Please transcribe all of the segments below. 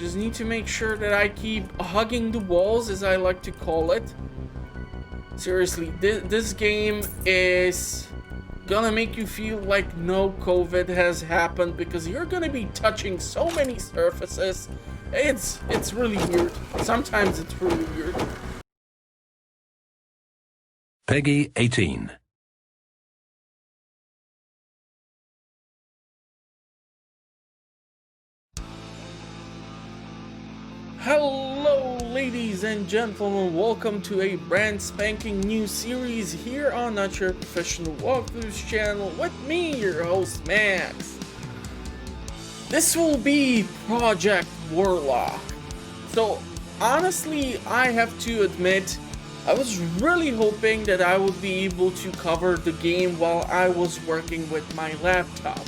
just need to make sure that I keep hugging the walls, as I like to call it. Seriously, this game is gonna make you feel like no COVID has happened, because you're gonna be touching so many surfaces. It's really weird. Sometimes it's really weird. Peggy 18. Hello ladies and gentlemen, welcome to a brand spanking new series here on Not Your Professional Walkthroughs channel with me, your host Max. This will be Project Warlock. So honestly, I have to admit, I was really hoping that I would be able to cover the game while I was working with my laptop.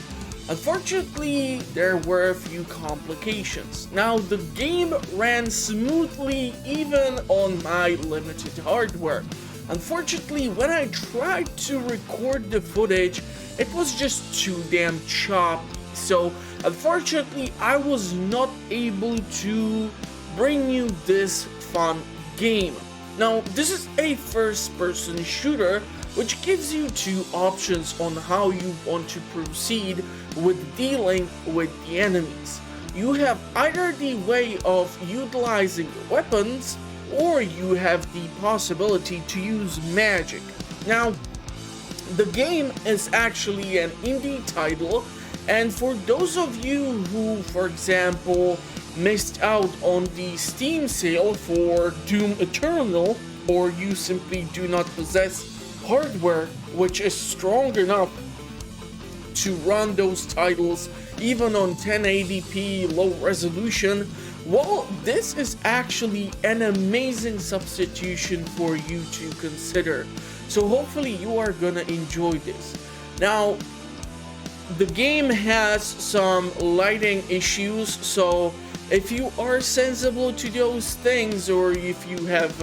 Unfortunately, there were a few complications. Now, the game ran smoothly even on my limited hardware. Unfortunately, when I tried to record the footage, it was just too damn choppy. So, unfortunately, I was not able to bring you this fun game. Now, this is a first-person shooter, which gives you two options on how you want to proceed with dealing with the enemies. You have either the way of utilizing weapons, or you have the possibility to use magic. Now, the game is actually an indie title, and for those of you who, for example, missed out on the Steam sale for Doom Eternal, or you simply do not possess hardware which is strong enough to run those titles even on 1080p low resolution, well, this is actually an amazing substitution for you to consider. So hopefully you are gonna enjoy this. Now, the game has some lighting issues, so if you are sensible to those things, or if you have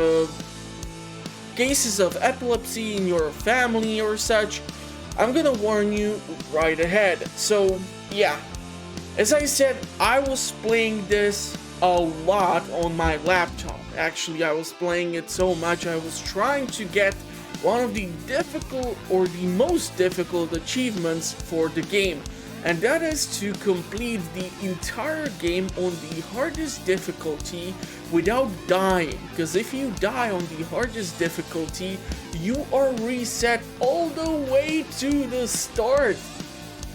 cases of epilepsy in your family or such, I'm gonna warn you right ahead. So yeah, as I said, I was playing this a lot on my laptop. Actually, I was playing it so much I was trying to get one of the difficult, or the most difficult achievements for the game, and that is to complete the entire game on the hardest difficulty without dying, because if you die on the hardest difficulty, you are reset all the way to the start.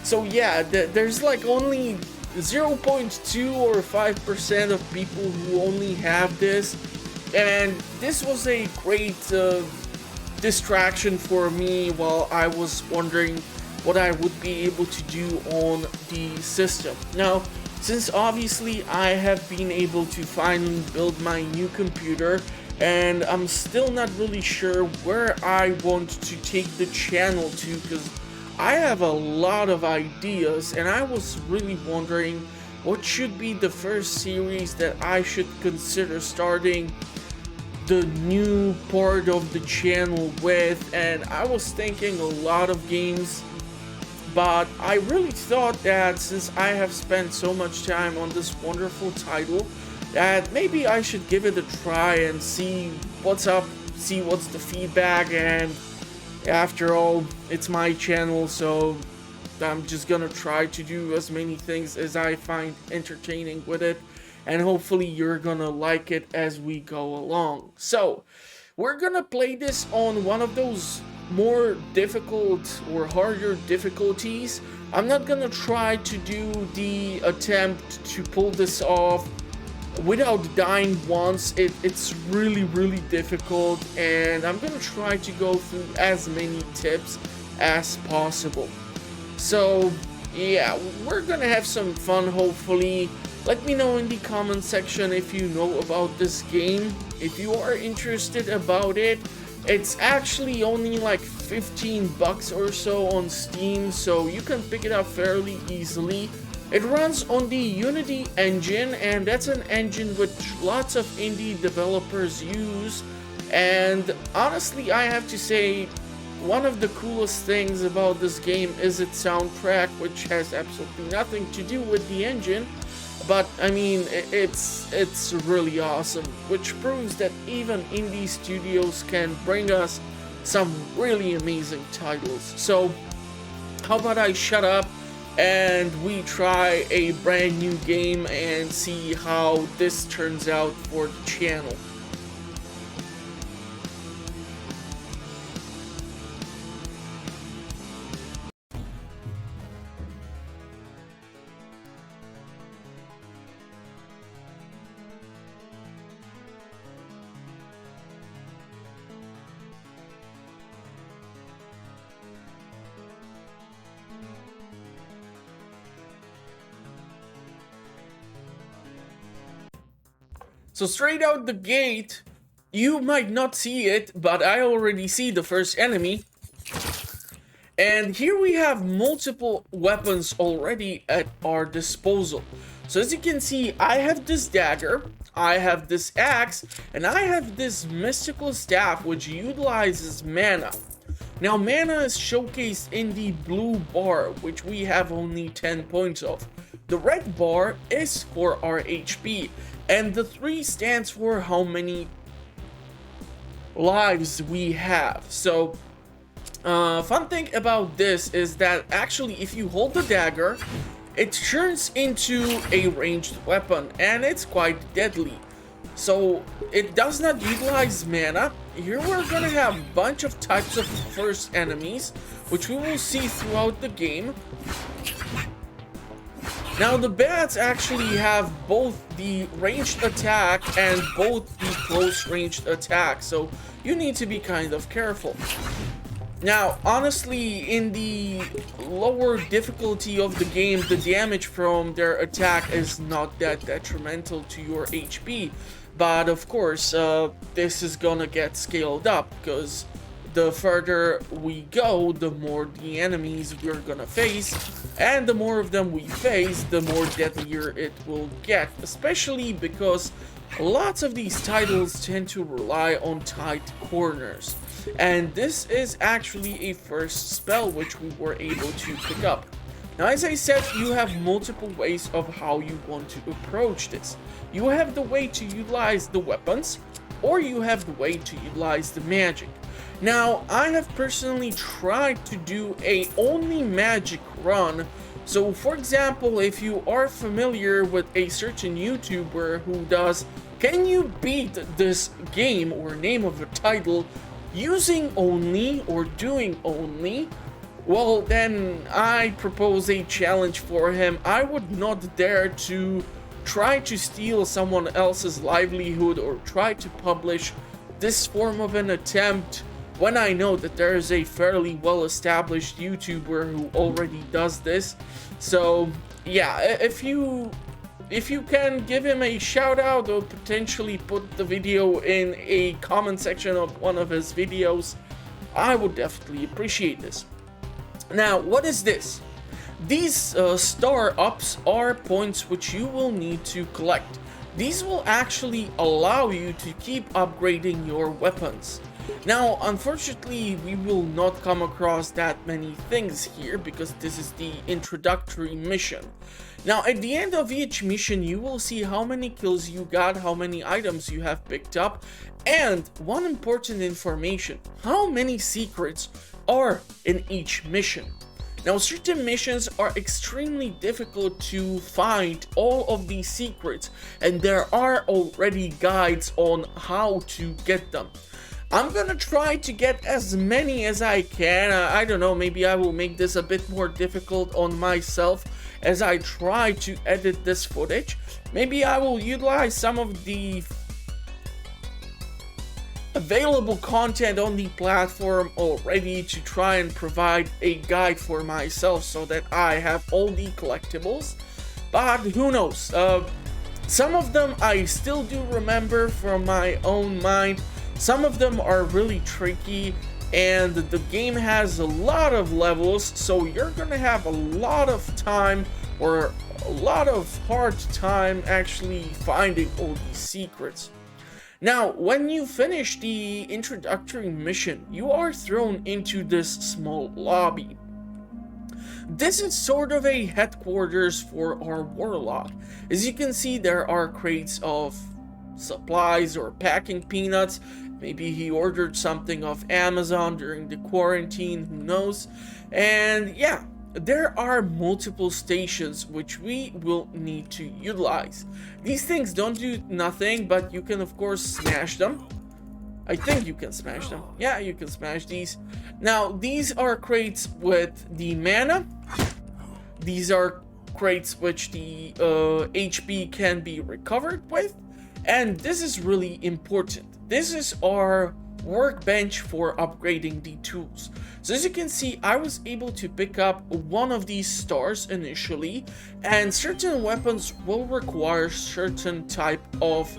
So yeah, there's like only 0.2 or 5% of people who only have this, and this was a great distraction for me while I was wondering what I would be able to do on the system. Now, since obviously I have been able to finally build my new computer, and I'm still not really sure where I want to take the channel to, because I have a lot of ideas, and I was really wondering what should be the first series that I should consider starting the new part of the channel with, and I was thinking a lot of games. But I really thought that since I have spent so much time on this wonderful title, that maybe I should give it a try and see what's up, see what's the feedback, and after all, it's my channel, so I'm just gonna try to do as many things as I find entertaining with it, and hopefully you're gonna like it as we go along. So, we're gonna play this on one of those more difficult or harder difficulties. I'm not gonna try to do the attempt to pull this off without dying once. It's really difficult, and I'm gonna try to go through as many tips as possible. So yeah, we're gonna have some fun hopefully. Let me know in the comment section if you know about this game, if you are interested about it. It's actually only like 15 bucks or so on Steam, so you can pick it up fairly easily. It runs on the Unity engine, and that's an engine which lots of indie developers use. And honestly, I have to say, one of the coolest things about this game is its soundtrack, which has absolutely nothing to do with the engine. But I mean, it's really awesome, which proves that even indie studios can bring us some really amazing titles. So how about I shut up and we try a brand new game and see how this turns out for the channel. So straight out the gate, you might not see it, but I already see the first enemy. And here we have multiple weapons already at our disposal. So as you can see, I have this dagger, I have this axe, and I have this mystical staff which utilizes mana. Now mana is showcased in the blue bar, which we have only 10 points of. The red bar is for our HP, and the 3 stands for how many lives we have. So fun thing about this is that actually if you hold the dagger, it turns into a ranged weapon and it's quite deadly. So it does not utilize mana. Here we're gonna have a bunch of types of first enemies, which we will see throughout the game. Now the bats actually have both the ranged attack and both the close ranged attack, so you need to be kind of careful. Now honestly, in the lower difficulty of the game, the damage from their attack is not that detrimental to your HP, but of course this is gonna get scaled up because the further we go, the more the enemies we're gonna face, and the more of them we face, the more deadlier it will get, especially because lots of these titles tend to rely on tight corners. And this is actually a first spell which we were able to pick up. Now as I said, you have multiple ways of how you want to approach this. You have the way to utilize the weapons, or you have the way to utilize the magic. Now, I have personally tried to do a only magic run. So for example, if you are familiar with a certain YouTuber who does "Can you beat this game" or name of a title using only or doing only, well then I propose a challenge for him. I would not dare to try to steal someone else's livelihood or try to publish this form of an attempt when I know that there is a fairly well-established YouTuber who already does this. So yeah, if you can give him a shout out or potentially put the video in a comment section of one of his videos, I would definitely appreciate this. Now, what is this? These star ups are points which you will need to collect. These will actually allow you to keep upgrading your weapons. Now, unfortunately, we will not come across that many things here because this is the introductory mission. Now, at the end of each mission, you will see how many kills you got, how many items you have picked up, and one important information, how many secrets are in each mission. Now, certain missions are extremely difficult to find all of these secrets, and there are already guides on how to get them. I'm gonna try to get as many as I can. I don't know, maybe I will make this a bit more difficult on myself as I try to edit this footage. Maybe I will utilize some of the available content on the platform already to try and provide a guide for myself so that I have all the collectibles. But who knows? Some of them I still do remember from my own mind. Some of them are really tricky, and the game has a lot of levels, so you're gonna have a lot of time or a lot of hard time actually finding all these secrets. Now, when you finish the introductory mission, you are thrown into this small lobby. This is sort of a headquarters for our warlock. As you can see, there are crates of supplies or packing peanuts. Maybe he ordered something off Amazon during the quarantine, who knows. And yeah, there are multiple stations which we will need to utilize. These things don't do nothing, but you can of course smash them. I think you can smash them. Yeah, you can smash these. Now, these are crates with the mana. These are crates which the HP can be recovered with. And this is really important. This is our workbench for upgrading the tools. So as you can see, I was able to pick up one of these stars initially, and certain weapons will require certain type of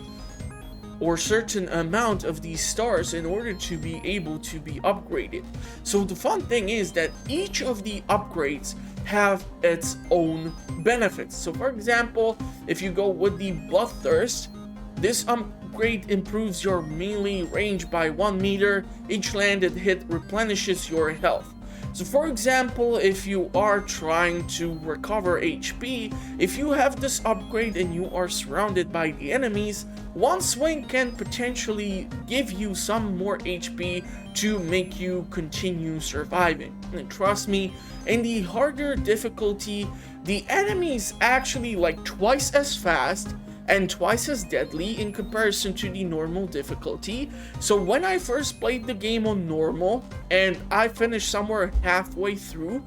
or certain amount of these stars in order to be able to be upgraded. So the fun thing is that each of the upgrades have its own benefits. So for example, if you go with the Bloodthirst, this upgrade improves your melee range by 1 meter. Each landed hit replenishes your health. So for example, if you are trying to recover HP, if you have this upgrade and you are surrounded by the enemies, one swing can potentially give you some more HP to make you continue surviving. And trust me, in the harder difficulty, the enemies actually like twice as fast and twice as deadly in comparison to the normal difficulty. So when I first played the game on normal and I finished somewhere halfway through,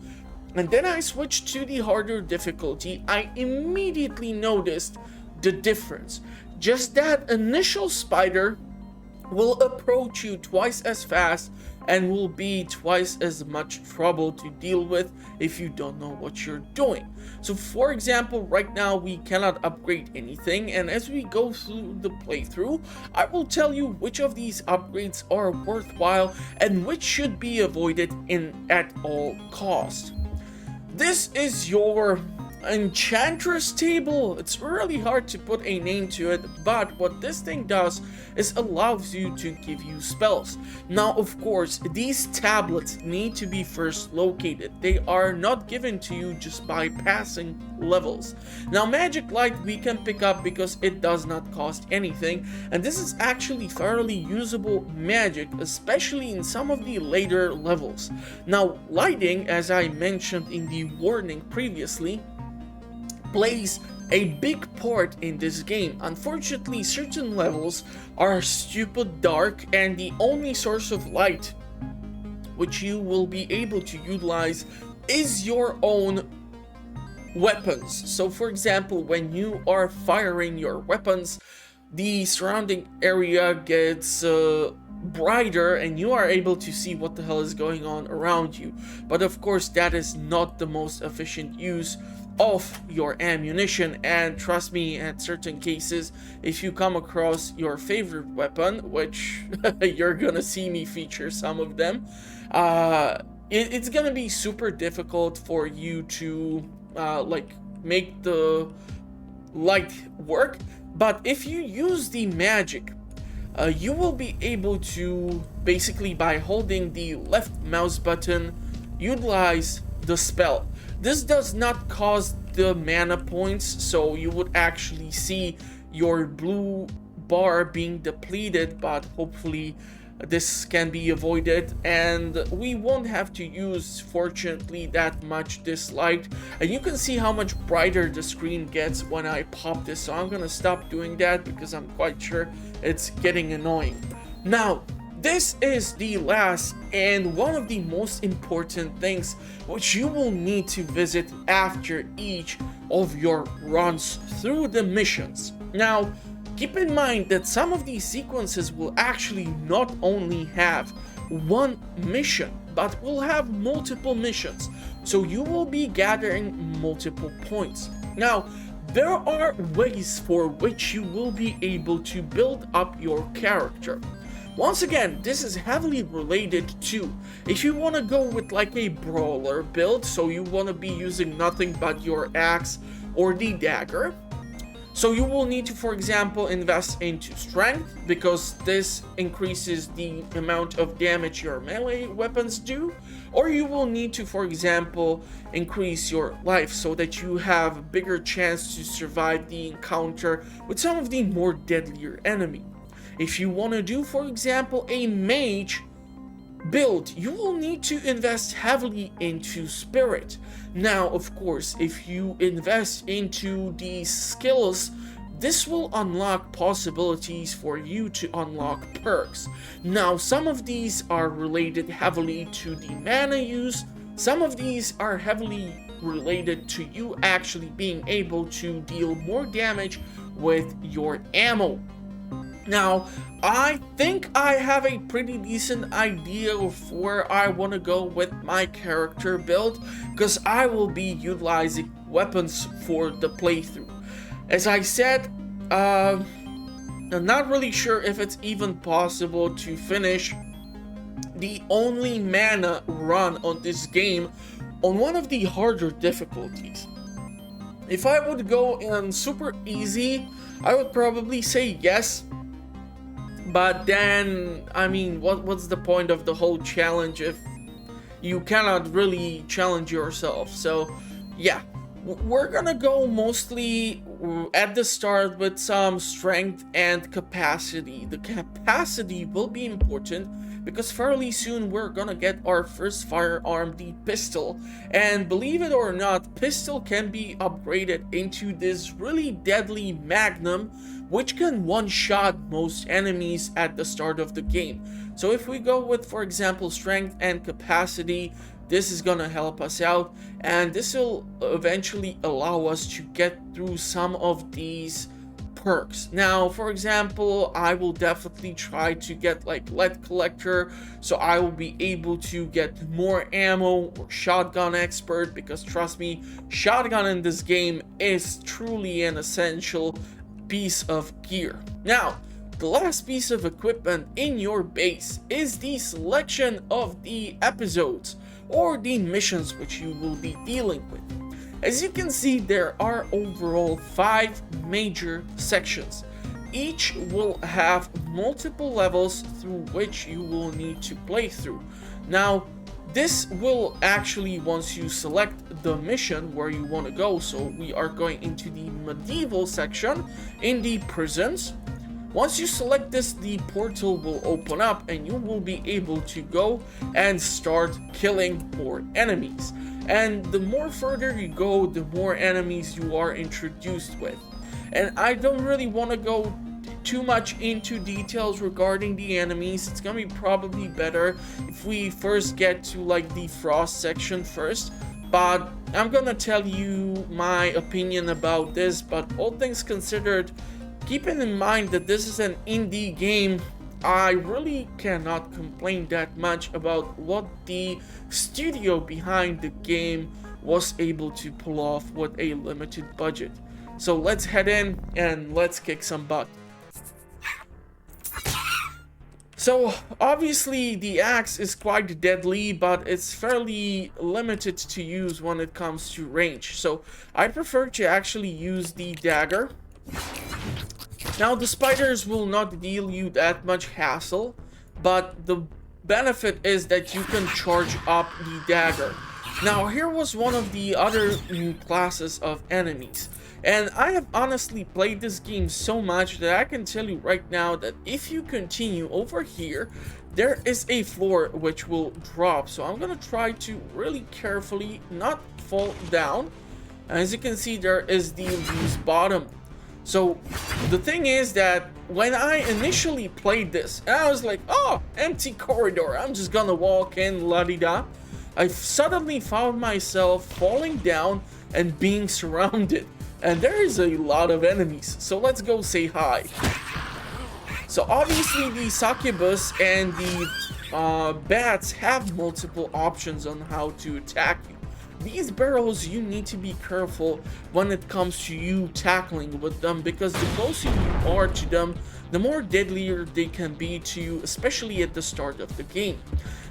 and then I switched to the harder difficulty, I immediately noticed the difference. Just that initial spider will approach you twice as fast and will be twice as much trouble to deal with if you don't know what you're doing. So for example, right now we cannot upgrade anything, and as we go through the playthrough, I will tell you which of these upgrades are worthwhile and which should be avoided at all costs. This is your Enchantress table. It's really hard to put a name to it, but what this thing does is allows you to give you spells. Now of course, these tablets need to be first located. They are not given to you just by passing levels. Now Magic Light we can pick up because it does not cost anything, and this is actually fairly usable magic, especially in some of the later levels. Now lighting, as I mentioned in the warning previously, plays a big part in this game. Unfortunately, certain levels are stupid dark, and the only source of light which you will be able to utilize is your own weapons. So for example, when you are firing your weapons, the surrounding area gets brighter and you are able to see what the hell is going on around you. But of course, that is not the most efficient use of your ammunition, and trust me, at certain cases, if you come across your favorite weapon, which you're gonna see me feature some of them, it's gonna be super difficult for you to like make the light work. But if you use the magic, you will be able to basically, by holding the left mouse button, utilize the spell. This does not cost the mana points, so you would actually see your blue bar being depleted, but hopefully this can be avoided, and we won't have to use, fortunately, that much this light. And you can see how much brighter the screen gets when I pop this, so I'm gonna stop doing that because I'm quite sure it's getting annoying. Now, this is the last and one of the most important things which you will need to visit after each of your runs through the missions. Now, keep in mind that some of these sequences will actually not only have one mission, but will have multiple missions. So you will be gathering multiple points. Now, there are ways for which you will be able to build up your character. Once again, this is heavily related to if you want to go with like a brawler build, so you want to be using nothing but your axe or the dagger. So you will need to, for example, invest into strength, because this increases the amount of damage your melee weapons do. Or you will need to, for example, increase your life so that you have a bigger chance to survive the encounter with some of the more deadlier enemy. If you want to do, for example, a mage build, you will need to invest heavily into spirit. Now, of course, if you invest into these skills, this will unlock possibilities for you to unlock perks. Now, some of these are related heavily to the mana use, some of these are heavily related to you actually being able to deal more damage with your ammo. Now, I think I have a pretty decent idea of where I want to go with my character build, because I will be utilizing weapons for the playthrough. As I said, I'm not really sure if it's even possible to finish the only mana run on this game on one of the harder difficulties. If I would go in super easy, I would probably say yes. But then, I mean, what's the point of the whole challenge if you cannot really challenge yourself? So, yeah, we're gonna go mostly at the start with some strength and capacity. The capacity will be important because fairly soon we're gonna get our first firearm, the pistol. And believe it or not, pistol can be upgraded into this really deadly magnum, which can one-shot most enemies at the start of the game. So if we go with, for example, strength and capacity, this is gonna help us out, and this will eventually allow us to get through some of these perks. Now, for example, I will definitely try to get like lead collector, so I will be able to get more ammo, or shotgun expert, because trust me, shotgun in this game is truly an essential piece of gear. Now, the last piece of equipment in your base is the selection of the episodes or the missions which you will be dealing with. As you can see, there are overall 5 major sections. Each will have multiple levels through which you will need to play through. Now, this will actually, once you select the mission where you want to go, so we are going into the medieval section in the prisons. Once you select this, the portal will open up and you will be able to go and start killing more enemies. And the more further you go, the more enemies you are introduced with. And I don't really want to go too much into details regarding the enemies. It's gonna be probably better if we first get to like the frost section first, but I'm gonna tell you my opinion about this. But all things considered, keeping in mind that this is an indie game, I really cannot complain that much about what the studio behind the game was able to pull off with a limited budget. So let's head in and let's kick some butt. So obviously the axe is quite deadly, but it's fairly limited to use when it comes to range. So I prefer to actually use the dagger. Now the spiders will not deal you that much hassle, but the benefit is that you can charge up the dagger. Now here was one of the other new classes of enemies. And I have honestly played this game so much that I can tell you right now that if you continue over here, there is a floor which will drop. So I'm gonna try to really carefully not fall down. As you can see, there is the loose bottom. So the thing is that when I initially played this, I was like, oh, empty corridor, I'm just gonna walk in, la-di-da. I suddenly found myself falling down and being surrounded. And there is a lot of enemies, so let's go say hi. So obviously the succubus and the bats have multiple options on how to attack you. These barrels, you need to be careful when it comes to you tackling with them, because the closer you are to them, the more deadlier they can be to you, especially at the start of the game.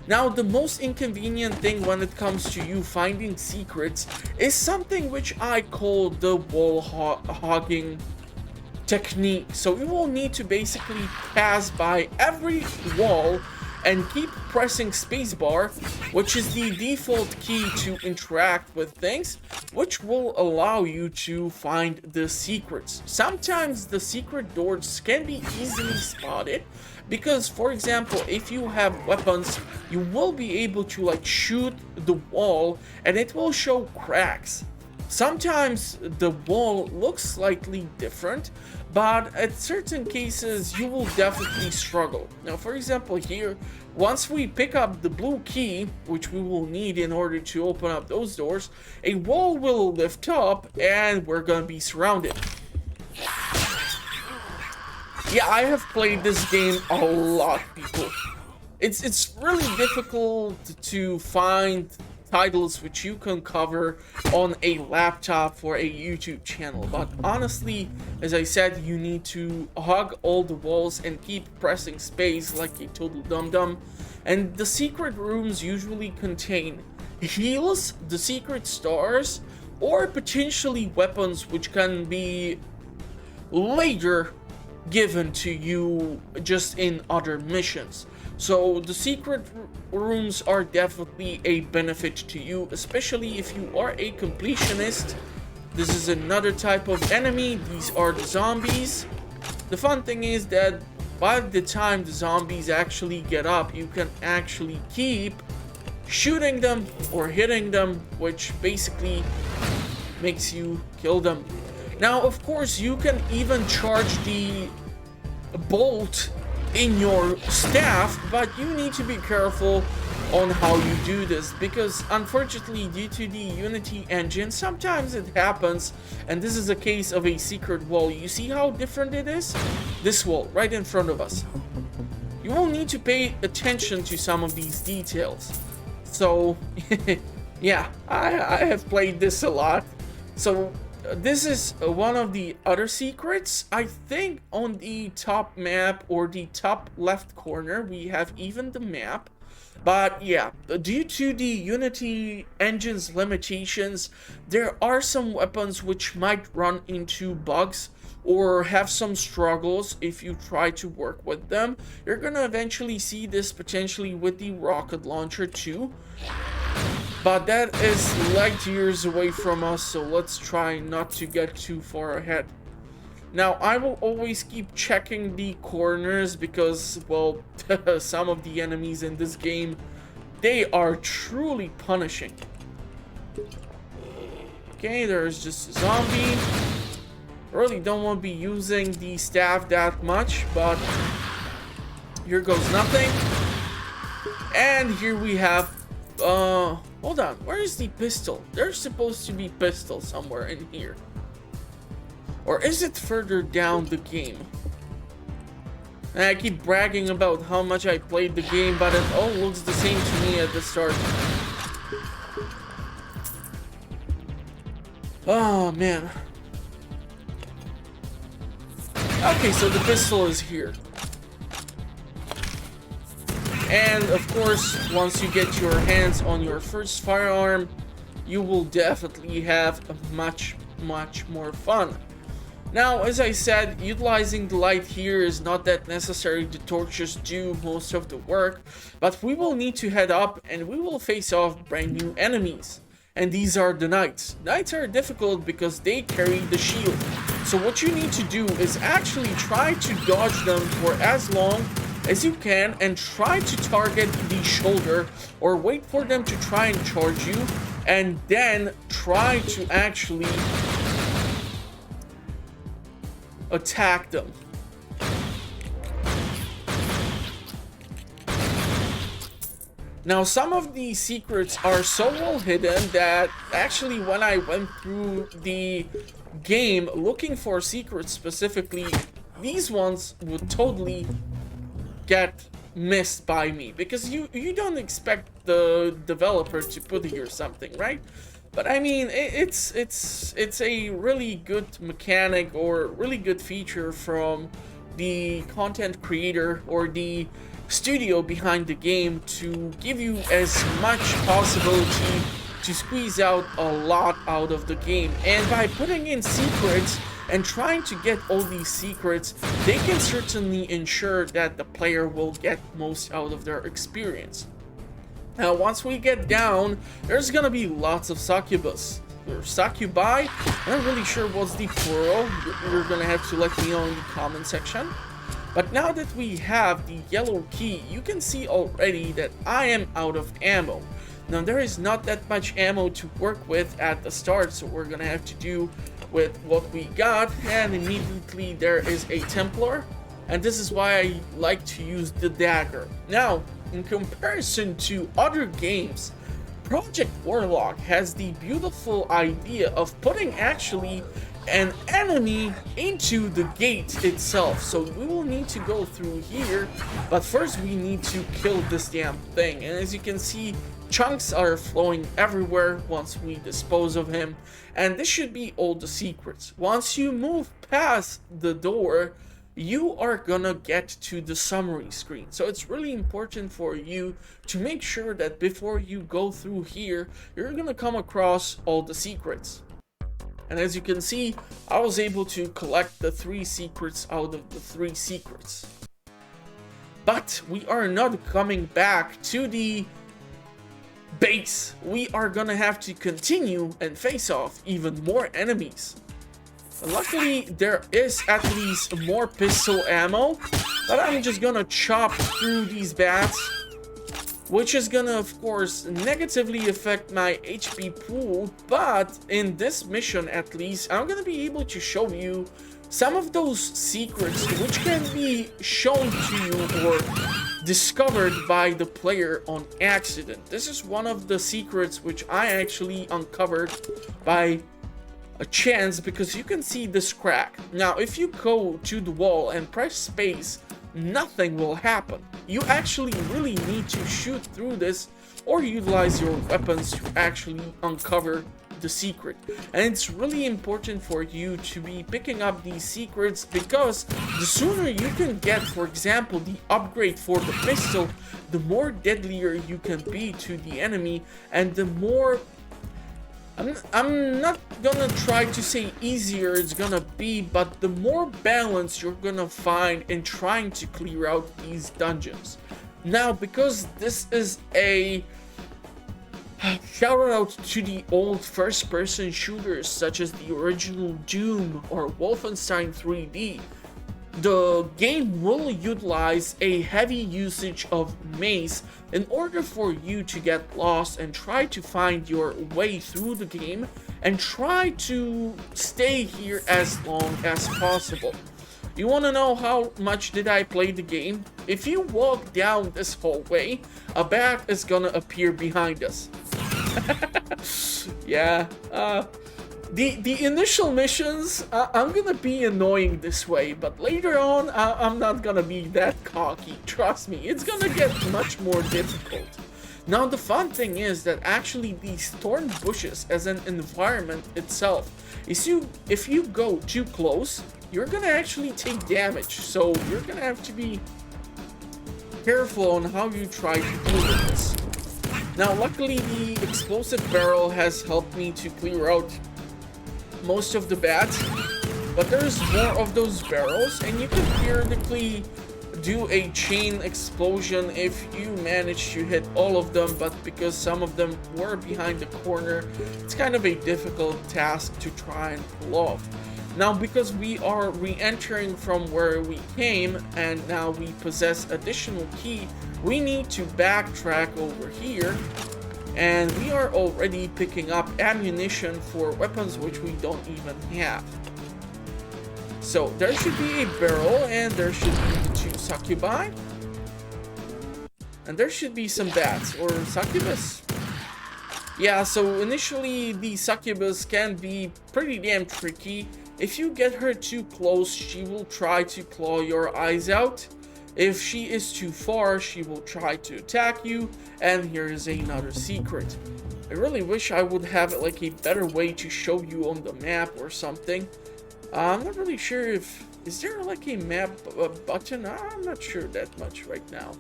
Now, the most inconvenient thing when it comes to you finding secrets is something which I call the wall hogging technique. So you will need to basically pass by every wall and keep pressing spacebar, which is the default key to interact with things, which will allow you to find the secrets. Sometimes the secret doors can be easily spotted because, for example, if you have weapons, you will be able to like shoot the wall and it will show cracks. Sometimes the wall looks slightly different, but at certain cases you will definitely struggle. Now, for example, here, once we pick up the blue key, which we will need in order to open up those doors, a wall will lift up and we're gonna be surrounded. Yeah, I have played this game a lot, people. It's really difficult to find titles which you can cover on a laptop for a YouTube channel, but honestly, as I said, you need to hug all the walls and keep pressing space like a total dum-dum. And the secret rooms usually contain heals, the secret stars, or potentially weapons which can be later given to you just in other missions. So the secret rooms are definitely a benefit to you, especially if you are a completionist. This is another type of enemy. These are the zombies. The fun thing is that by the time the zombies actually get up, you can actually keep shooting them or hitting them, which basically makes you kill them. Now, of course, you can even charge the bolt in your staff, but you need to be careful on how you do this, because unfortunately, due to the Unity engine, sometimes it happens, and this is a case of a secret wall. You see how different it is? This wall right in front of us. You will need to pay attention to some of these details. So yeah, I have played this a lot. So this is one of the other secrets. I think on the top map or the top left corner we have even the map. But yeah, due to the Unity engine's limitations, there are some weapons which might run into bugs or have some struggles if you try to work with them. You're gonna eventually see this potentially with the rocket launcher too. But that is light years away from us, so let's try not to get too far ahead. Now, I will always keep checking the corners because, well, some of the enemies in this game, they are truly punishing. Okay, there's just a zombie. Really don't want to be using the staff that much, but here goes nothing. And here we have, hold on, where is the pistol? There's supposed to be pistol somewhere in here. Or is it further down the game? And I keep bragging about how much I played the game, but it all looks the same to me at the start. Oh, man. Okay, so the pistol is here. And of course, once you get your hands on your first firearm, you will definitely have a much more fun. Now, as I said, utilizing the light here is not that necessary. The torches do most of the work, but we will need to head up and we will face off brand new enemies. And these are the knights. Knights are difficult because they carry the shield. So what you need to do is actually try to dodge them for as long as you can and try to target the shoulder, or wait for them to try and charge you and then try to actually attack them. Now, some of the secrets are so well hidden that actually when I went through the game looking for secrets specifically, these ones would totally get missed by me, because you don't expect the developer to put here something, right? But I mean, it's a really good mechanic or really good feature from the content creator or the studio behind the game to give you as much possibility to squeeze out a lot out of the game. And by putting in secrets, and trying to get all these secrets, they can certainly ensure that the player will get most out of their experience. Now, once we get down, there's gonna be lots of succubus. Or succubi? I'm not really sure what's the plural. You're gonna have to let me know in the comment section. But now that we have the yellow key, you can see already that I am out of ammo. Now, there is not that much ammo to work with at the start, so we're gonna have to do with what we got, and immediately there is a Templar, and this is why I like to use the dagger. Now, in comparison to other games, Project Warlock has the beautiful idea of putting actually an enemy into the gate itself. So we will need to go through here, but first we need to kill this damn thing. And as you can see, chunks are flowing everywhere once we dispose of him, and this should be all the secrets. Once you move past the door, you are gonna get to the summary screen. So it's really important for you to make sure that before you go through here, you're gonna come across all the secrets. And as you can see, I was able to collect the 3 secrets out of the 3 secrets. But we are not coming back to the base. We are gonna have to continue and face off even more enemies. Luckily, there is at least more pistol ammo, but I'm just gonna chop through these bats, which is gonna, of course, negatively affect my HP pool, but in this mission at least, I'm gonna be able to show you some of those secrets which can be shown to you or discovered by the player on accident. This is one of the secrets which I actually uncovered by a chance, because you can see this crack. Now, if you go to the wall and press space, nothing will happen. You actually really need to shoot through this or utilize your weapons to actually uncover the secret. And it's really important for you to be picking up these secrets, because the sooner you can get, for example, the upgrade for the pistol, the more deadlier you can be to the enemy, and the more I'm not gonna try to say easier it's gonna be, but the more balance you're gonna find in trying to clear out these dungeons. Now, because this is a shout out to the old first-person shooters such as the original Doom or Wolfenstein 3D, the game will utilize a heavy usage of maze in order for you to get lost and try to find your way through the game and try to stay here as long as possible. You want to know how much did I play the game? If you walk down this hallway, a bat is gonna appear behind us. Yeah, the initial missions, I'm gonna be annoying this way, but later on, I'm not gonna be that cocky. Trust me, it's gonna get much more difficult. Now, the fun thing is that actually these thorn bushes as an environment itself, if you go too close, you're gonna actually take damage. So you're gonna have to be careful on how you try to deal with this. Now, luckily, the explosive barrel has helped me to clear out most of the bats, but there's more of those barrels, and you can theoretically do a chain explosion if you manage to hit all of them, but because some of them were behind the corner, it's kind of a difficult task to try and pull off. Now, because we are re-entering from where we came and now we possess additional key, we need to backtrack over here, and we are already picking up ammunition for weapons which we don't even have. So there should be a barrel, and there should be the 2 succubi, and there should be some bats or succubus. Yeah, so initially the succubus can be pretty damn tricky. If you get her too close, she will try to claw your eyes out. If she is too far, she will try to attack you. And here is another secret. I really wish I would have like a better way to show you on the map or something. I'm not really sure if... Is there like a map button? I'm not sure that much right now.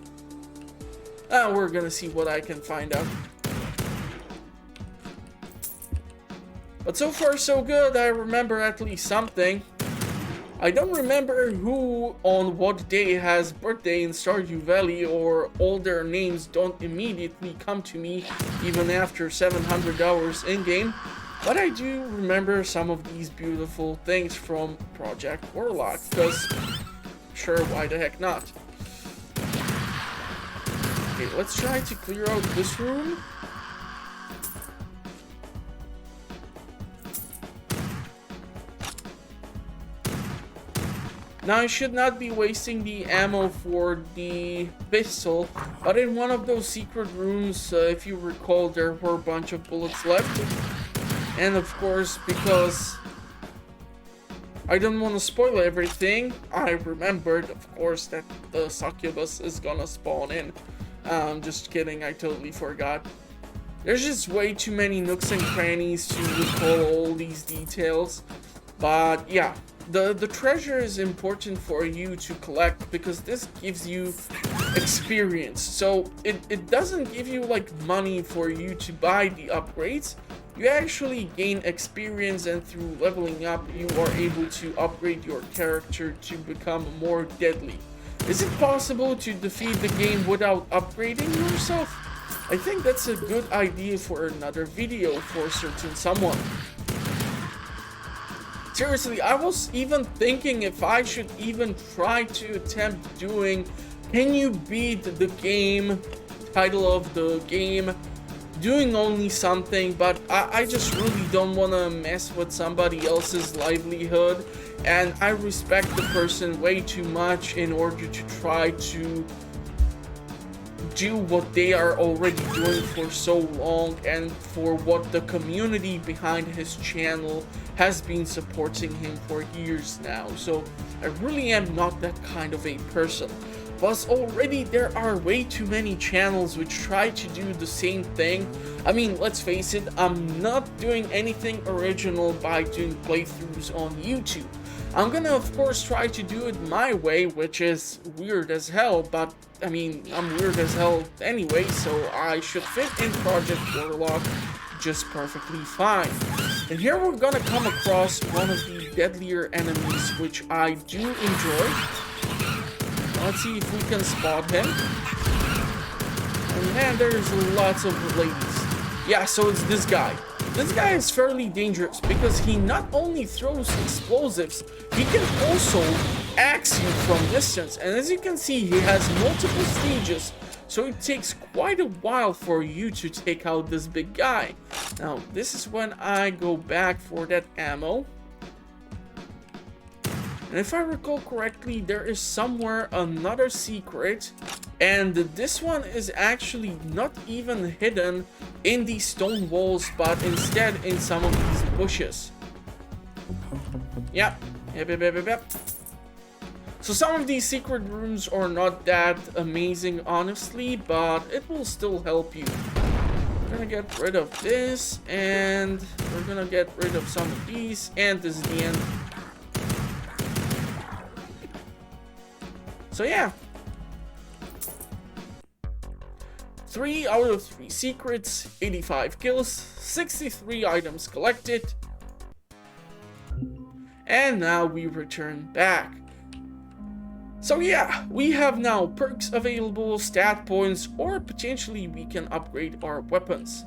We're gonna see what I can find out. But so far so good, I remember at least something. I don't remember who on what day has birthday in Stardew Valley, or all their names don't immediately come to me even after 700 hours in-game, but I do remember some of these beautiful things from Project Warlock, because sure, why the heck not? Okay, let's try to clear out this room. Now, I should not be wasting the ammo for the pistol, but in one of those secret rooms, if you recall, there were a bunch of bullets left. And of course, because I don't want to spoil everything, I remembered, of course, that the succubus is gonna spawn in. Just kidding, I totally forgot. There's just way too many nooks and crannies to recall all these details. But yeah, the treasure is important for you to collect because this gives you experience. So it doesn't give you like money for you to buy the upgrades. You actually gain experience, and through leveling up, you are able to upgrade your character to become more deadly. Is it possible to defeat the game without upgrading yourself? I think that's a good idea for another video for certain someone. Seriously, I was even thinking if I should even try to attempt doing can you beat the game, title of the game, doing only something, but I just really don't want to mess with somebody else's livelihood, and I respect the person way too much in order to try to do what they are already doing for so long, and for what the community behind his channel has been supporting him for years now. So I really am not that kind of a person. Plus, already there are way too many channels which try to do the same thing. I mean, let's face it, I'm not doing anything original by doing playthroughs on YouTube. I'm gonna, of course, try to do it my way, which is weird as hell, but I mean, I'm weird as hell anyway, so I should fit in Project Warlock just perfectly fine. And here we're gonna come across one of the deadlier enemies, which I do enjoy. Let's see if we can spot him. And man, there's lots of ladies. Yeah, so it's this guy. This guy is fairly dangerous because he not only throws explosives, he can also axe you from distance. And as you can see, he has multiple stages, so it takes quite a while for you to take out this big guy. Now, this is when I go back for that ammo. And if I recall correctly, there is somewhere another secret, and this one is actually not even hidden in these stone walls, but instead in some of these bushes. Yep. So some of these secret rooms are not that amazing, honestly, but it will still help you. We're gonna get rid of this, and we're gonna get rid of some of these, and this is the end. So yeah, 3 out of 3 secrets, 85 kills, 63 items collected, and now we return back. So yeah, we have now perks available, stat points, or potentially we can upgrade our weapons.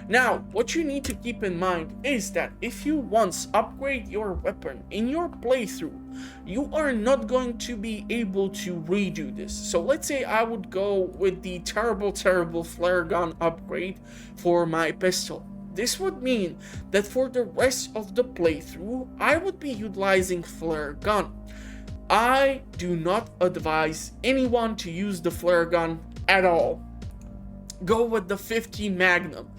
Now, what you need to keep in mind is that if you once upgrade your weapon in your playthrough, you are not going to be able to redo this. So let's say I would go with the terrible flare gun upgrade for my pistol. This would mean that for the rest of the playthrough, I would be utilizing flare gun. I do not advise anyone to use the flare gun at all. Go with the 50 Magnum.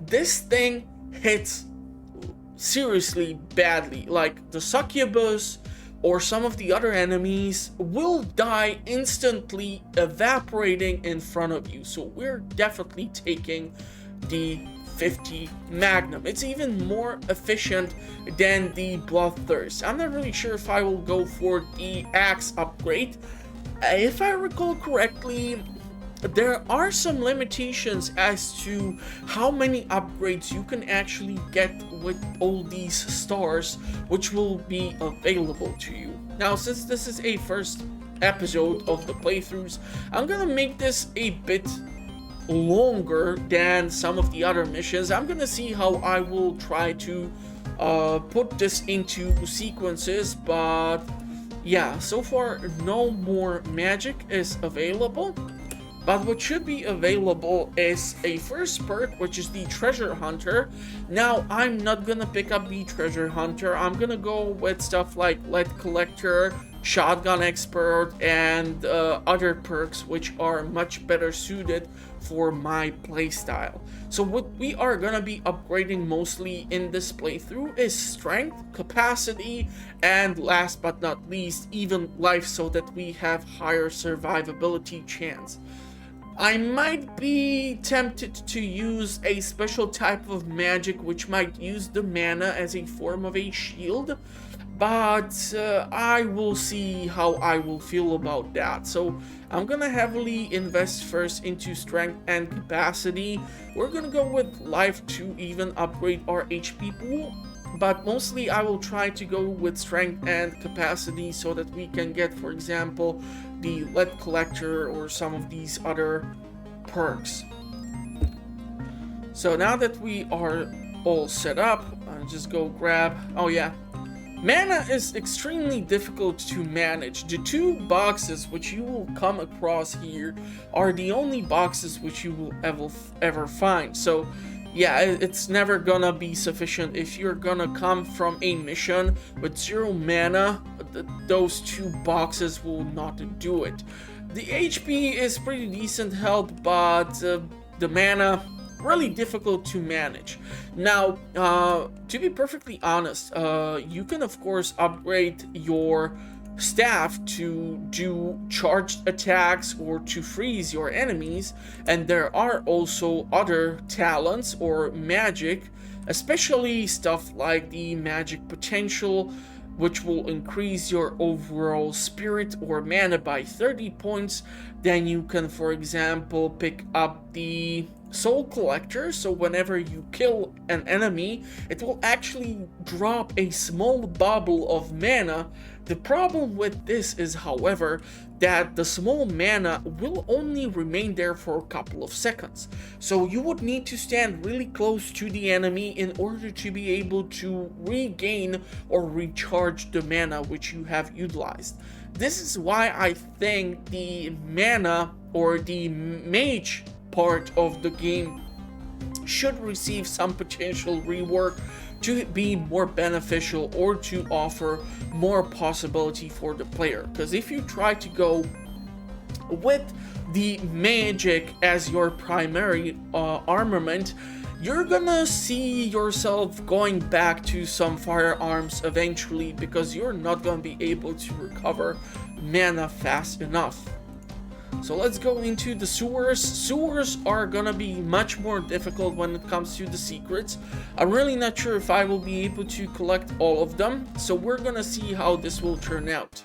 This thing hits seriously badly. Like the succubus or some of the other enemies will die instantly, evaporating in front of you. So we're definitely taking the 50 Magnum. It's even more efficient than the Bloodthirst. I'm not really sure if I will go for the axe upgrade. If I recall correctly, there are some limitations as to how many upgrades you can actually get with all these stars, which will be available to you. Now, since this is a first episode of the playthroughs, I'm gonna make this a bit longer than some of the other missions. I'm gonna see how I will try to put this into sequences, but yeah, so far no more magic is available. But what should be available is a first perk, which is the Treasure Hunter. Now, I'm not gonna pick up the Treasure Hunter. I'm gonna go with stuff like Lead Collector, Shotgun Expert, and other perks which are much better suited for my playstyle. So what we are gonna be upgrading mostly in this playthrough is Strength, Capacity, and last but not least, even Life, so that we have higher survivability chance. I might be tempted to use a special type of magic which might use the mana as a form of a shield, but I will see how I will feel about that. So I'm gonna heavily invest first into Strength and Capacity. We're gonna go with Life to even upgrade our HP pool, but mostly I will try to go with Strength and Capacity so that we can get, for example, the Lead Collector or some of these other perks. So now that we are all set up, I'll just go grab, oh yeah, mana is extremely difficult to manage. The two boxes which you will come across here are the only boxes which you will ever find. So yeah, it's never gonna be sufficient. If you're gonna come from a mission with 0 mana, those two boxes will not do it. The HP is pretty decent health, but the mana, really difficult to manage. Now, to be perfectly honest, you can of course upgrade your staff to do charged attacks or to freeze your enemies, and there are also other talents or magic, especially stuff like the magic potential, which will increase your overall spirit or mana by 30 points. Then you can, for example, pick up the Soul Collector, so whenever you kill an enemy, it will actually drop a small bubble of mana. The problem with this is, however, that the small mana will only remain there for a couple of seconds. So you would need to stand really close to the enemy in order to be able to regain or recharge the mana which you have utilized. This is why I think the mana or the mage part of the game should receive some potential rework to be more beneficial or to offer more possibility for the player. Because if you try to go with the magic as your primary armament, you're gonna see yourself going back to some firearms eventually, because you're not gonna be able to recover mana fast enough. So let's go into the sewers. Sewers are gonna be much more difficult when it comes to the secrets. I'm really not sure if I will be able to collect all of them, so we're gonna see how this will turn out.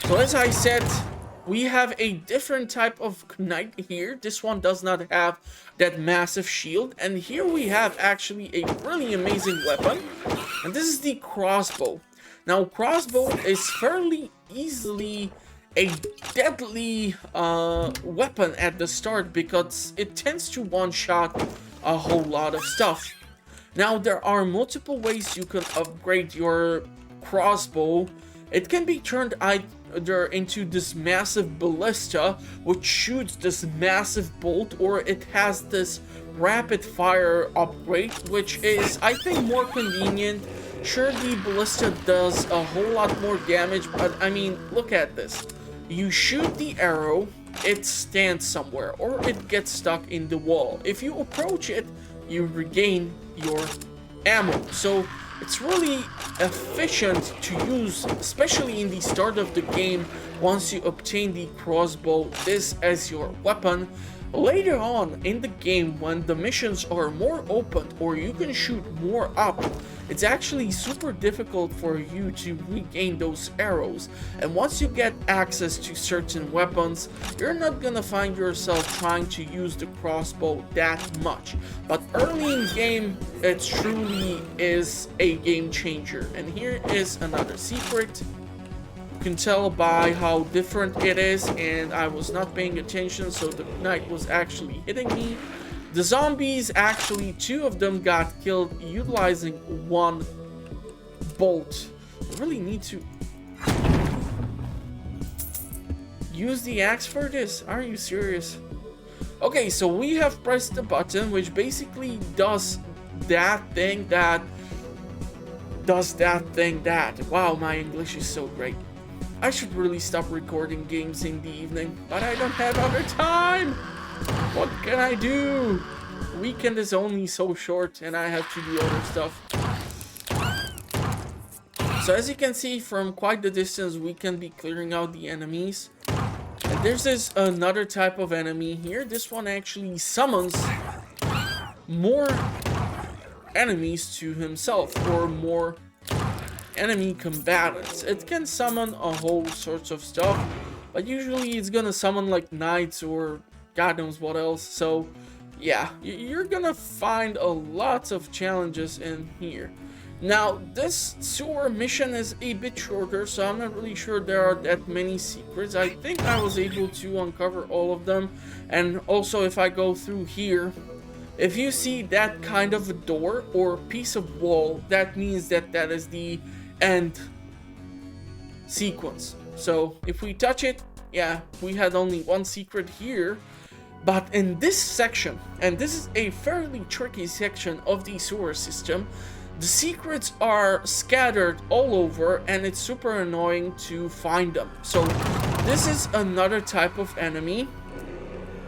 So as I said, we have a different type of knight here. This one does not have that massive shield, and here we have actually a really amazing weapon, and this is the crossbow. Now, crossbow is fairly easily a deadly weapon at the start, because it tends to one-shot a whole lot of stuff. Now, there are multiple ways you can upgrade your crossbow. It can be turned either into this massive ballista, which shoots this massive bolt, or it has this rapid fire upgrade, which is, I think, more convenient. Sure, the ballista does a whole lot more damage, but I mean, look at this. You shoot the arrow, it stands somewhere, or it gets stuck in the wall. If you approach it, you regain your ammo. So it's really efficient to use, especially in the start of the game. Once you obtain the crossbow, this as your weapon, Later on in the game, when the missions are more open or you can shoot more up, it's actually super difficult for you to regain those arrows. And once you get access to certain weapons, you're not gonna find yourself trying to use the crossbow that much. But early in game, it truly is a game changer. And here is another secret. You can tell by how different it is, and I was not paying attention, so the knight was actually hitting me. The zombies, actually 2 of them got killed utilizing 1 bolt. I really need to use the axe for this. Are you serious? Okay, so we have pressed the button, which basically does that thing that wow, my English is so great. I should really stop recording games in the evening, but I don't have other time. What can I do? Weekend is only so short and I have to do other stuff. So as you can see from quite the distance, we can be clearing out the enemies. And there's this another type of enemy here. This one actually summons more enemies to himself, or more enemy combatants. It can summon a whole sorts of stuff, but usually it's gonna summon like knights or God knows what else. So yeah, you're gonna find a lot of challenges in here. Now this sewer mission is a bit shorter, so I'm not really sure there are that many secrets. I think I was able to uncover all of them. And also, if I go through here, if you see that kind of a door or piece of wall, that means that that is the end sequence. So if we touch it, yeah, we had only 1 secret here. But in this section, and this is a fairly tricky section of the sewer system, the secrets are scattered all over and it's super annoying to find them. So this is another type of enemy.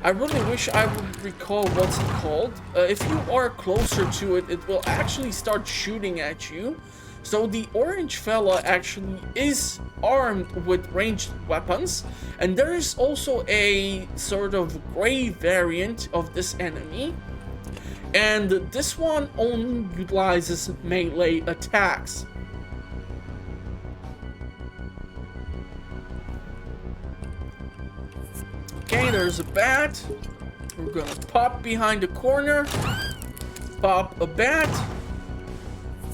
I really wish I would recall what's it called. If you are closer to it, it will actually start shooting at you. So the orange fella actually is armed with ranged weapons, and there is also a sort of gray variant of this enemy, and this one only utilizes melee attacks. Okay, there's a bat. We're gonna pop behind the corner, pop a bat.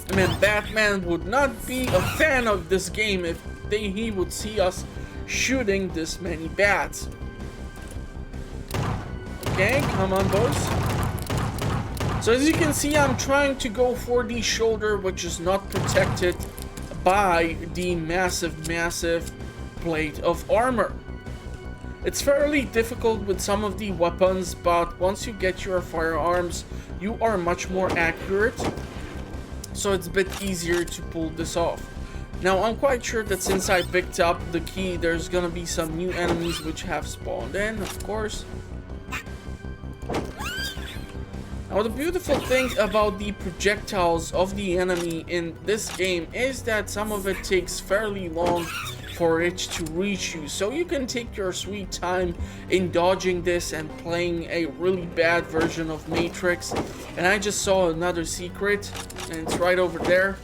I mean, Batman would not be a fan of this game if he would see us shooting this many bats. Okay, come on, boys. So as you can see, I'm trying to go for the shoulder, which is not protected by the massive plate of armor. It's fairly difficult with some of the weapons, but once you get your firearms, you are much more accurate. So it's a bit easier to pull this off. Now I'm quite sure that since I picked up the key, there's gonna be some new enemies which have spawned in, of course. Now the beautiful thing about the projectiles of the enemy in this game is that some of it takes fairly long for it to reach you, so you can take your sweet time in dodging this and playing a really bad version of Matrix. And I just saw another secret, and it's right over there.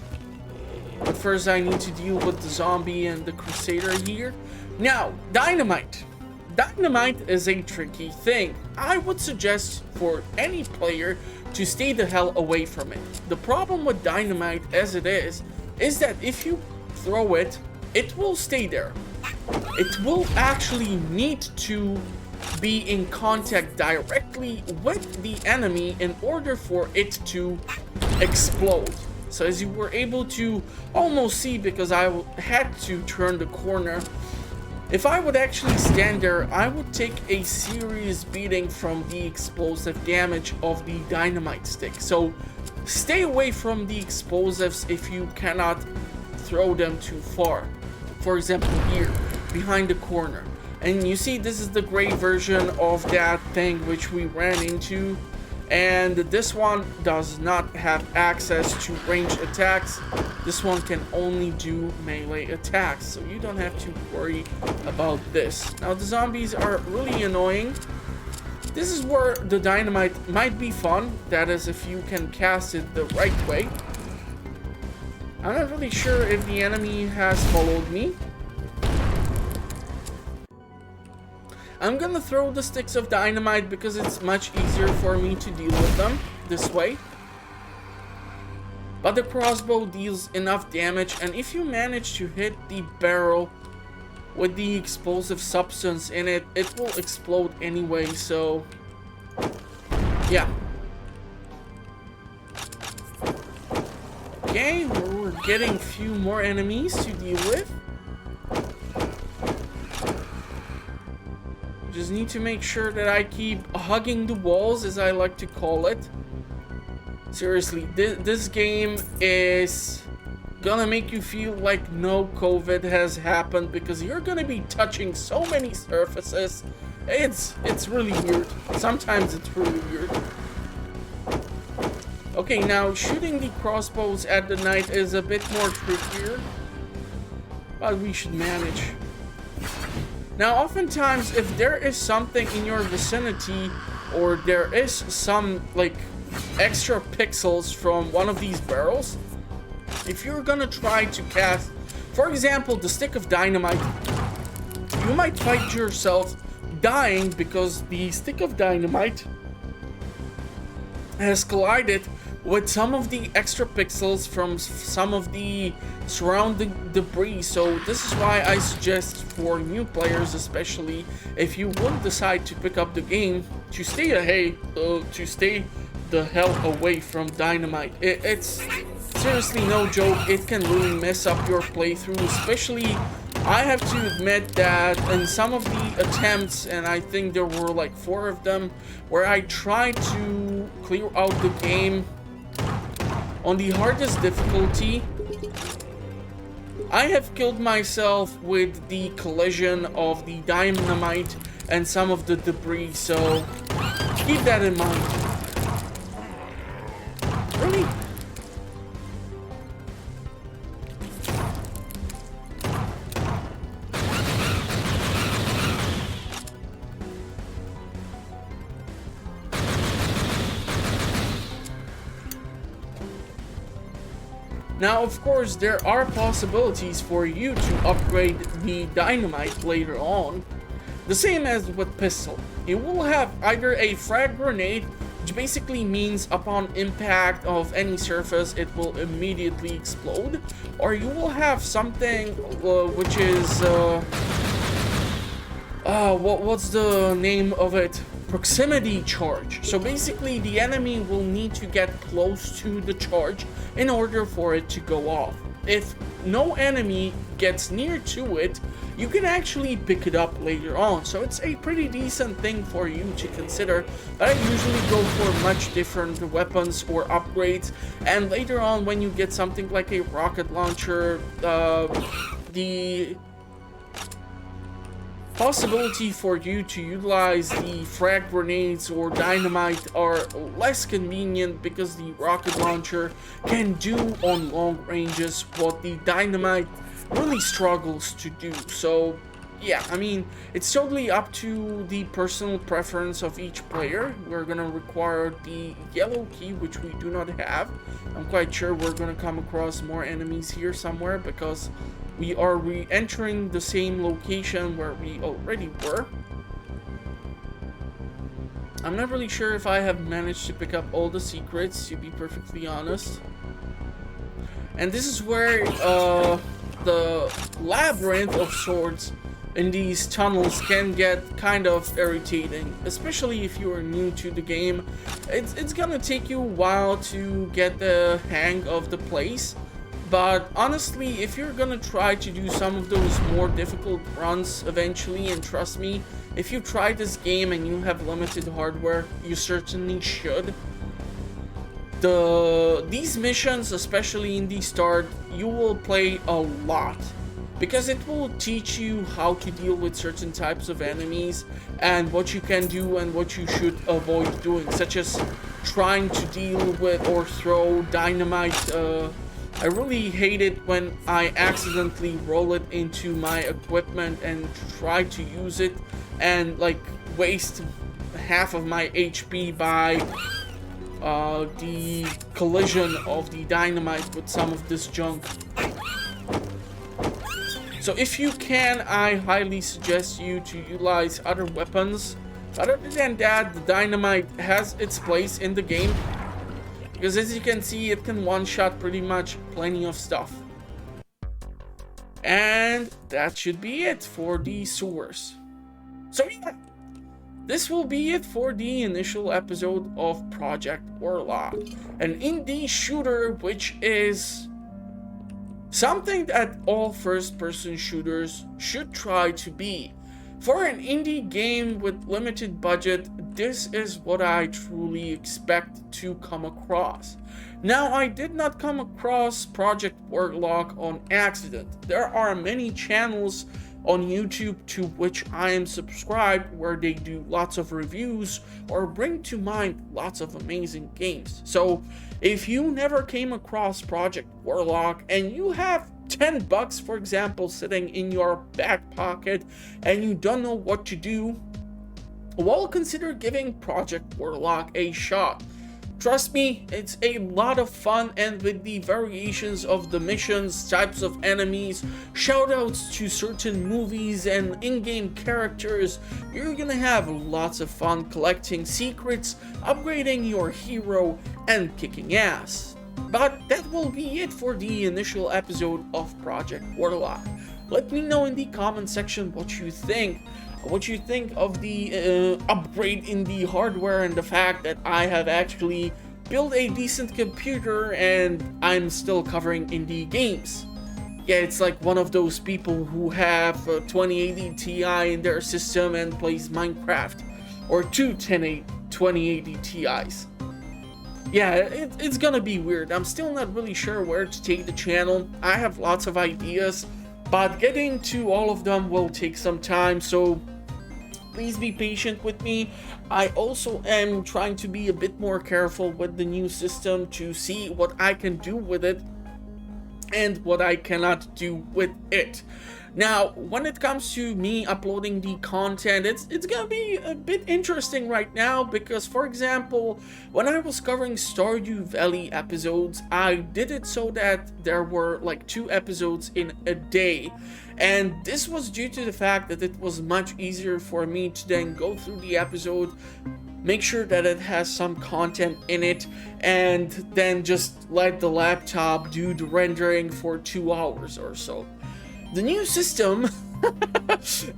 But first I need to deal with the zombie and the crusader here. Now, dynamite. Dynamite is a tricky thing. I would suggest for any player to stay the hell away from it. The problem with dynamite as it is that if you throw it, it will stay there. It will actually need to be in contact directly with the enemy in order for it to explode. So as you were able to almost see, because I had to turn the corner, if I would actually stand there, I would take a serious beating from the explosive damage of the dynamite stick. So stay away from the explosives if you cannot throw them too far. For example, here, behind the corner. And you see, this is the gray version of that thing which we ran into. And this one does not have access to ranged attacks. This one can only do melee attacks, so you don't have to worry about this. Now, the zombies are really annoying. This is where the dynamite might be fun, that is if you can cast it the right way. I'm not really sure if the enemy has followed me. I'm gonna throw the sticks of dynamite because it's much easier for me to deal with them this way. But the crossbow deals enough damage, and if you manage to hit the barrel with the explosive substance in it, it will explode anyway, so yeah. Okay, we're getting a few more enemies to deal with. Just need to make sure that I keep hugging the walls, as I like to call it. Seriously, this game is gonna make you feel like no COVID has happened, because you're gonna be touching so many surfaces. It's really weird. Sometimes it's really weird. Okay, now shooting the crossbows at the night is a bit more trickier, but we should manage. Now, oftentimes, if there is something in your vicinity, or there is some, like, extra pixels from one of these barrels, if you're gonna try to cast, for example, the stick of dynamite, you might find yourself dying because the stick of dynamite has collided with some of the extra pixels from some of the surrounding debris. So this is why I suggest for new players, especially if you would decide to pick up the game, to stay the hell away from dynamite. It's seriously no joke. It can really mess up your playthrough, especially I have to admit that in some of the attempts, and I think there were like 4 of them, where I tried to clear out the game on the hardest difficulty, I have killed myself with the collision of the dynamite and some of the debris, so keep that in mind. Really? Now, of course, there are possibilities for you to upgrade the dynamite later on. The same as with pistol. You will have either a frag grenade, which basically means upon impact of any surface, it will immediately explode, or you will have something which is, what's the name of it? Proximity charge. So basically the enemy will need to get close to the charge in order for it to go off. If no enemy gets near to it, you can actually pick it up later on. So it's a pretty decent thing for you to consider. But I usually go for much different weapons or upgrades, and later on when you get something like a rocket launcher, the possibility for you to utilize the frag grenades or dynamite are less convenient, because the rocket launcher can do on long ranges what the dynamite really struggles to do. So yeah, I mean, it's totally up to the personal preference of each player. We're gonna require the yellow key, which we do not have. I'm quite sure we're gonna come across more enemies here somewhere, because we are re-entering the same location where we already were. I'm not really sure if I have managed to pick up all the secrets, to be perfectly honest. And this is where the labyrinth of sorts in these tunnels can get kind of irritating, especially if you are new to the game. It's gonna take you a while to get the hang of the place. But honestly, if you're gonna try to do some of those more difficult runs eventually, and trust me, if you try this game and you have limited hardware, you certainly should. These missions, especially in the start, you will play a lot, because it will teach you how to deal with certain types of enemies and what you can do and what you should avoid doing, such as trying to deal with or throw dynamite. I really hate it when I accidentally roll it into my equipment and try to use it and like waste half of my HP by the collision of the dynamite with some of this junk. So if you can, I highly suggest you to utilize other weapons. But other than that, the dynamite has its place in the game, because as you can see, it can one-shot pretty much plenty of stuff. And that should be it for the sewers. So yeah, this will be it for the initial episode of Project Warlock, an indie shooter which is something that all first-person shooters should try to be. For an indie game with limited budget, this is what I truly expect to come across. Now, I did not come across Project Warlock on accident. There are many channels on YouTube to which I am subscribed where they do lots of reviews or bring to mind lots of amazing games. So if you never came across Project Warlock and you have $10, for example, sitting in your back pocket and you don't know what to do, well, consider giving Project Warlock a shot. Trust me, it's a lot of fun, and with the variations of the missions, types of enemies, shoutouts to certain movies and in-game characters, you're gonna have lots of fun collecting secrets, upgrading your hero, and kicking ass. But that will be it for the initial episode of Project Warlock. Let me know in the comment section what you think. What you think of the upgrade in the hardware and the fact that I have actually built a decent computer and I'm still covering indie games. Yeah, it's like one of those people who have a 2080 Ti in their system and plays Minecraft, or two 2080 Ti's. Yeah, it's gonna be weird. I'm still not really sure where to take the channel. I have lots of ideas, but getting to all of them will take some time, so please be patient with me. I also am trying to be a bit more careful with the new system to see what I can do with it and what I cannot do with it. Now, when it comes to me uploading the content, it's gonna be a bit interesting right now because, for example, when I was covering Stardew Valley episodes, I did it so that there were like 2 episodes in a day. And this was due to the fact that it was much easier for me to then go through the episode, make sure that it has some content in it, and then just let the laptop do the rendering for 2 hours or so. The new system,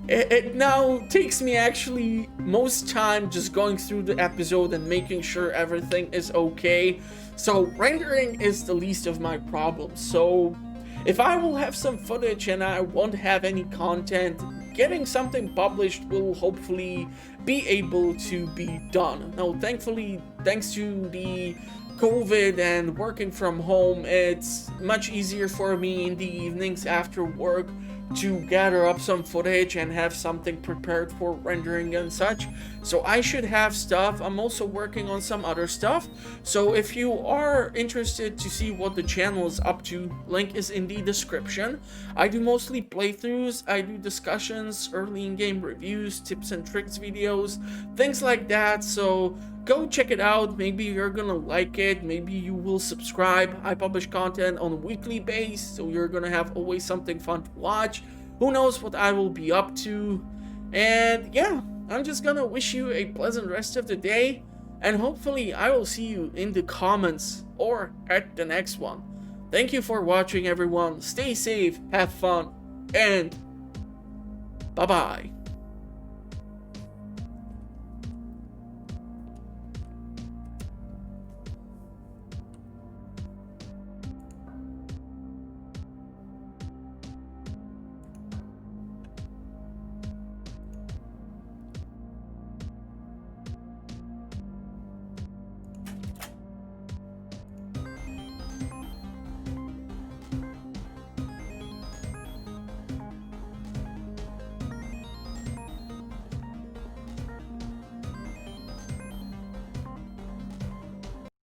it now takes me actually most time just going through the episode and making sure everything is okay. So rendering is the least of my problems. So if I will have some footage and I won't have any content, getting something published will hopefully be able to be done. Now, thankfully, thanks to the COVID and working from home, it's much easier for me in the evenings after work to gather up some footage and have something prepared for rendering and such. So I should have stuff. I'm also working on some other stuff. So if you are interested to see what the channel is up to, link is in the description. I do mostly playthroughs, I do discussions, early in-game reviews, tips and tricks videos, things like that. So go check it out. Maybe you're gonna like it. Maybe you will subscribe. I publish content on a weekly basis, so you're gonna have always something fun to watch. Who knows what I will be up to. And yeah, I'm just gonna wish you a pleasant rest of the day, and hopefully I will see you in the comments or at the next one. Thank you for watching, everyone. Stay safe, have fun, and bye-bye.